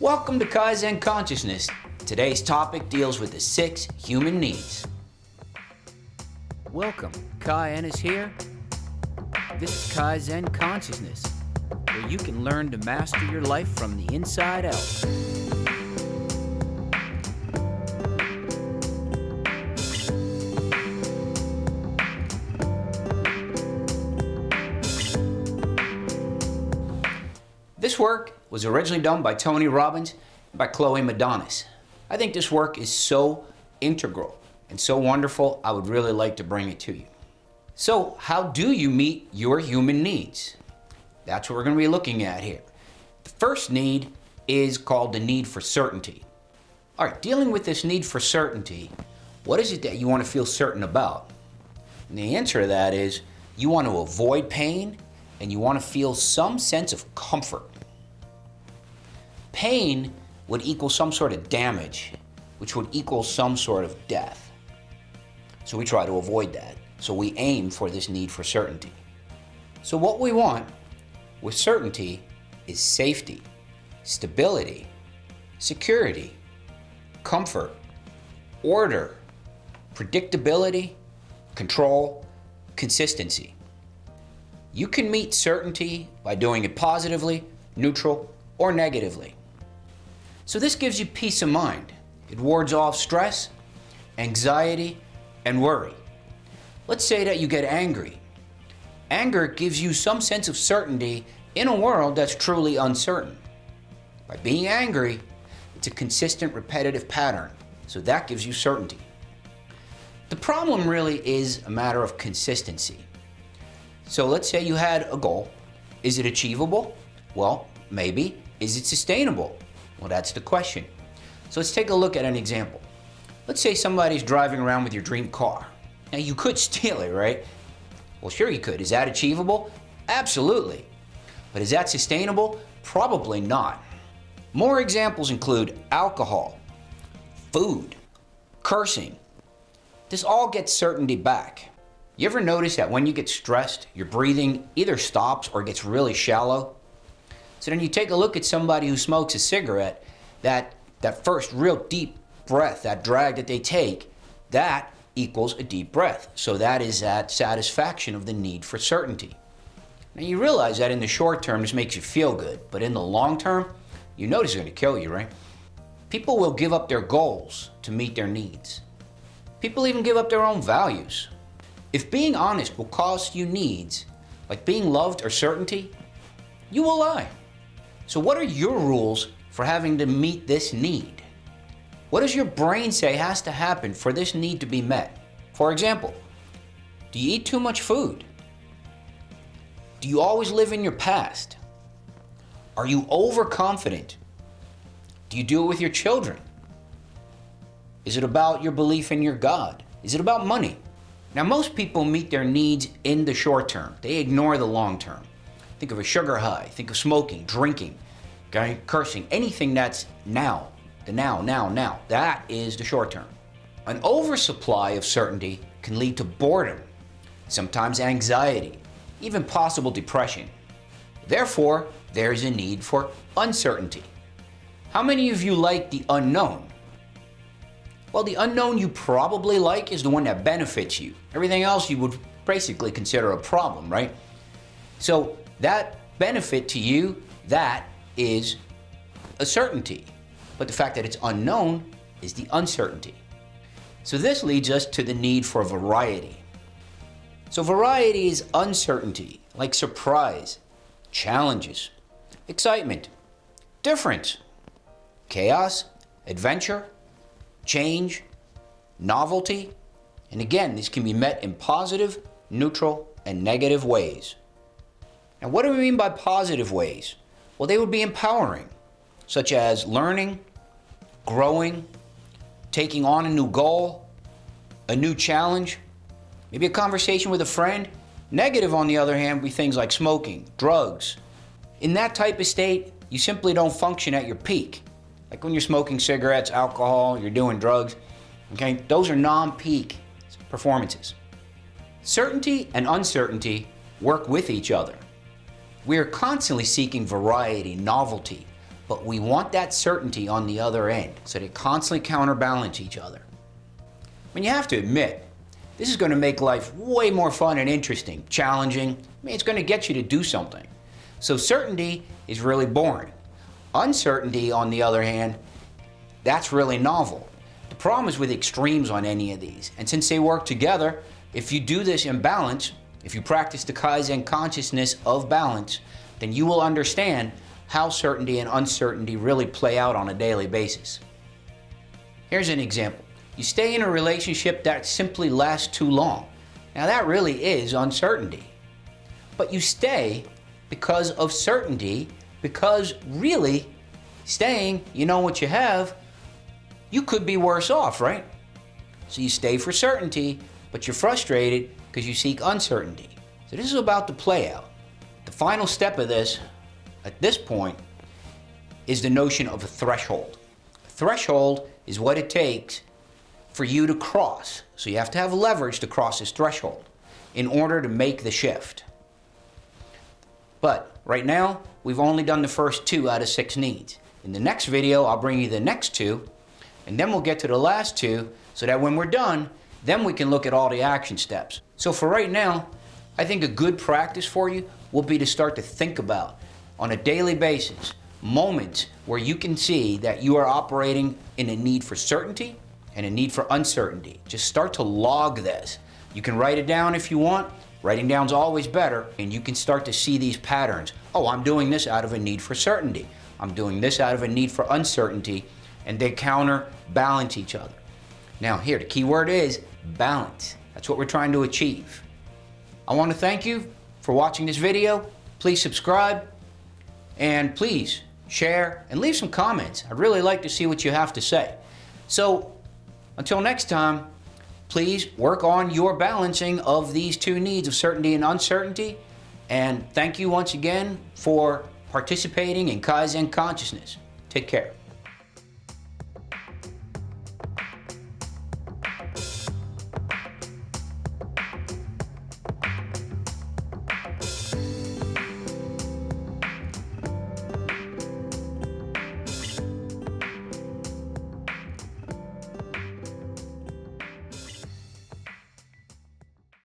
Welcome to Kai-Zen Consciousness. Today's topic deals with the 6 human needs. Welcome, Ehnes here. This is Kai-Zen Consciousness, where you can learn to master your life from the inside out. This work was originally done by Tony Robbins and by Chloe Madonis. I think this work is so integral and so wonderful, I would really like to bring it to you. So, how do you meet your human needs? That's what we're going to be looking at here. The first need is called the need for certainty. All right, dealing with this need for certainty, what is it that you want to feel certain about? And the answer to that is you want to avoid pain and you want to feel some sense of comfort. Pain would equal some sort of damage, which would equal some sort of death. So we try to avoid that. So we aim for this need for certainty. So what we want with certainty is safety, stability, security, comfort, order, predictability, control, consistency. You can meet certainty by doing it positively, neutral, or negatively. So this gives you peace of mind. It wards off stress, anxiety, and worry. Let's say that you get angry. Anger gives you some sense of certainty in a world that's truly uncertain. By being angry, it's a consistent, repetitive pattern. So that gives you certainty. The problem really is a matter of consistency. So let's say you had a goal. Is it achievable? Well, maybe. Is it sustainable? Well, that's the question. So let's take a look at an example. Let's say somebody's driving around with your dream car. Now you could steal it, right? Well, sure you could. Is that achievable? Absolutely. But is that sustainable? Probably not. More examples include alcohol, food, cursing. This all gets certainty back. You ever notice that when you get stressed, your breathing either stops or gets really shallow? So then you take a look at somebody who smokes a cigarette, that first real deep breath, that drag that they take, that equals a deep breath. So that is that satisfaction of the need for certainty. Now you realize that in the short term this makes you feel good, but in the long term, you know this is going to kill you, right? People will give up their goals to meet their needs. People even give up their own values. If being honest will cost you needs, like being loved or certainty, you will lie. So what are your rules for having to meet this need? What does your brain say has to happen for this need to be met? For example, do you eat too much food? Do you always live in your past? Are you overconfident? Do you do it with your children? Is it about your belief in your God? Is it about money? Now, most people meet their needs in the short term. They ignore the long term. Think of a sugar high. Think of smoking, drinking, cursing, anything that's now. The now. That is the short term. An oversupply of certainty can lead to boredom, sometimes anxiety, even possible depression. Therefore, there's a need for uncertainty. How many of you like the unknown? Well, the unknown you probably like is the one that benefits you. Everything else you would basically consider a problem, right? So that benefit to you, that is a certainty. But the fact that it's unknown is the uncertainty. So this leads us to the need for variety. So variety is uncertainty, like surprise, challenges, excitement, difference, chaos, adventure, change, novelty, and again, these can be met in positive, neutral, and negative ways. Now, what do we mean by positive ways? Well, they would be empowering, such as learning, growing, taking on a new goal, a new challenge, maybe a conversation with a friend. Negative, on the other hand, would be things like smoking, drugs. In that type of state, you simply don't function at your peak. Like when you're smoking cigarettes, alcohol, you're doing drugs, okay? Those are non-peak performances. Certainty and uncertainty work with each other. We are constantly seeking variety, novelty, but we want that certainty on the other end, so they constantly counterbalance each other. I mean, you have to admit, this is going to make life way more fun and interesting, challenging. I mean, it's going to get you to do something. So certainty is really boring. Uncertainty, on the other hand, that's really novel. The problem is with extremes on any of these. And since they work together, if you do this in balance, if you practice the Kai-Zen consciousness of balance, then you will understand how certainty and uncertainty really play out on a daily basis. Here's an example. You stay in a relationship that simply lasts too long. Now that really is uncertainty. But you stay because of certainty, because really, staying, you know what you have, you could be worse off, right? So you stay for certainty, but you're frustrated because you seek uncertainty. So this is about to play out. The final step of this, at this point, is the notion of a threshold. A threshold is what it takes for you to cross. So you have to have leverage to cross this threshold in order to make the shift. But right now, we've only done the first 2 out of 6 needs. In the next video, I'll bring you the next 2, and then we'll get to the last 2, so that when we're done, then we can look at all the action steps. So for right now, I think a good practice for you will be to start to think about, on a daily basis, moments where you can see that you are operating in a need for certainty and a need for uncertainty. Just start to log this. You can write it down if you want. Writing down's always better, and you can start to see these patterns. Oh, I'm doing this out of a need for certainty. I'm doing this out of a need for uncertainty, and they counterbalance each other. Now here, the key word is balance. That's what we're trying to achieve. I want to thank you for watching this video. Please subscribe, and please share and leave some comments. I'd really like to see what you have to say. So until next time, please work on your balancing of these 2 needs of certainty and uncertainty. And thank you once again for participating in Kaizen Consciousness. Take care.